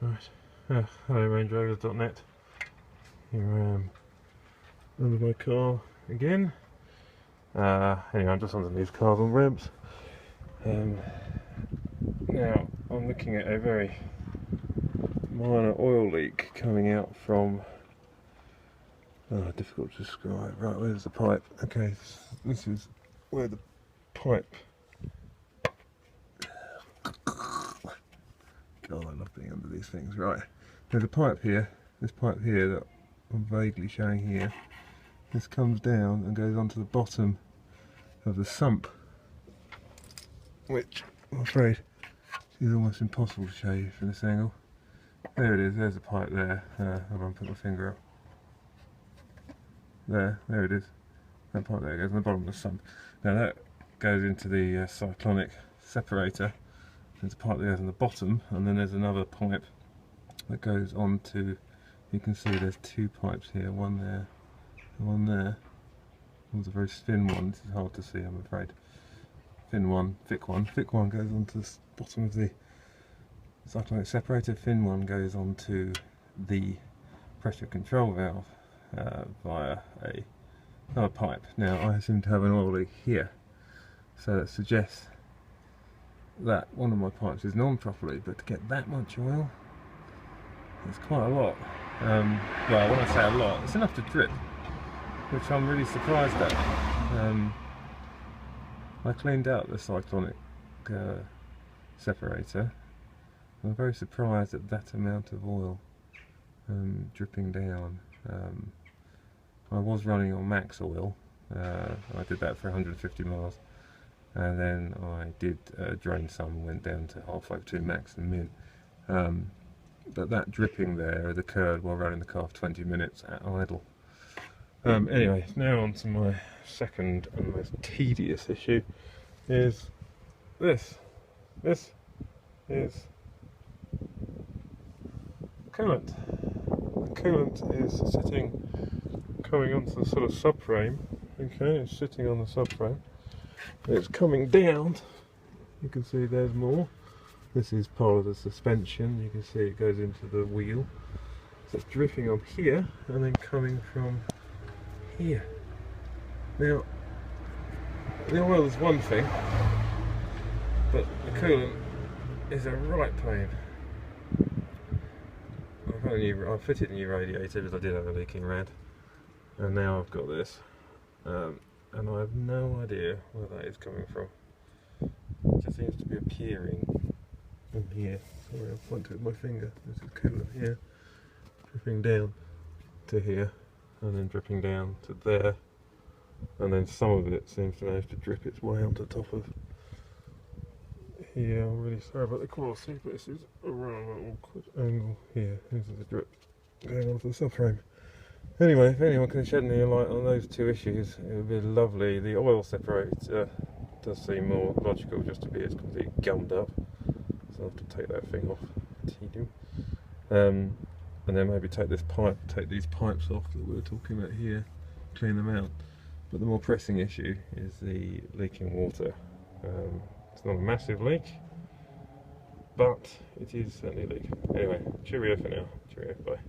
Right, hello rangerovers.net. Here I am under my car again. Anyway, I'm just underneath cars on ramps. Now I'm looking at a very minor oil leak coming out from, difficult to describe. Right, where's the pipe? Okay, this is where the pipe, God, I love being under these things. Right, there's a pipe here, this pipe here that I'm vaguely showing here. This comes down and goes onto the bottom of the sump, which I'm afraid is almost impossible to show you from this angle. There it is, there's the pipe there. Hold on, put my finger up. There it is. That pipe there goes on the bottom of the sump. Now that goes into the cyclonic separator. There's a pipe that goes on the bottom, and then there's another pipe that goes on to, you can see there's two pipes here, one there and one there. One's a very thin one, this is hard to see I'm afraid. Thin one, thick one. Thick one goes onto the bottom of the cyclonic separator, thin one goes onto the pressure control valve via another pipe. Now I seem to have an oil leak here, so that suggests that one of my pipes is on properly, but to get that much oil, it's quite a lot. Well, when I say a lot, it's enough to drip, which I'm really surprised at. I cleaned out the cyclonic separator. I'm very surprised at that amount of oil dripping down. I was running on max oil. I did that for 150 miles, and then I did drain some, went down to halfway between max and min. But that dripping there had occurred while running the car for 20 minutes at idle. Anyway, now on to my second and most tedious issue, is this. This is coolant. The coolant is coming onto the sort of subframe. Okay, it's sitting on the subframe. It's coming down. You can see there's more. This is part of the suspension. You can see it goes into the wheel. So it's dripping on here and then coming from here. Now, the oil is one thing, but the coolant is a right pain. I've fitted a new radiator because I did have a leaking rad, and now I've got this, and I have no idea where that is coming from. It just seems to be appearing in here. Sorry, I'll point to it with my finger. This is coolant here, dripping down to here, and then dripping down to there, and then some of it seems to manage to drip its way onto the top of here. I'm really sorry about the quality, but this is a rather awkward angle here. This is the drip going onto the subframe. Anyway, if anyone can shed any light on those two issues, it would be lovely. The oil separator does seem more logical just to be as completely gummed up, so I'll have to take that thing off. And then maybe take these pipes off that we were talking about here, clean them out. But the more pressing issue is the leaking water. It's not a massive leak, but it is certainly leaking. Anyway, cheerio for now. Cheerio, bye.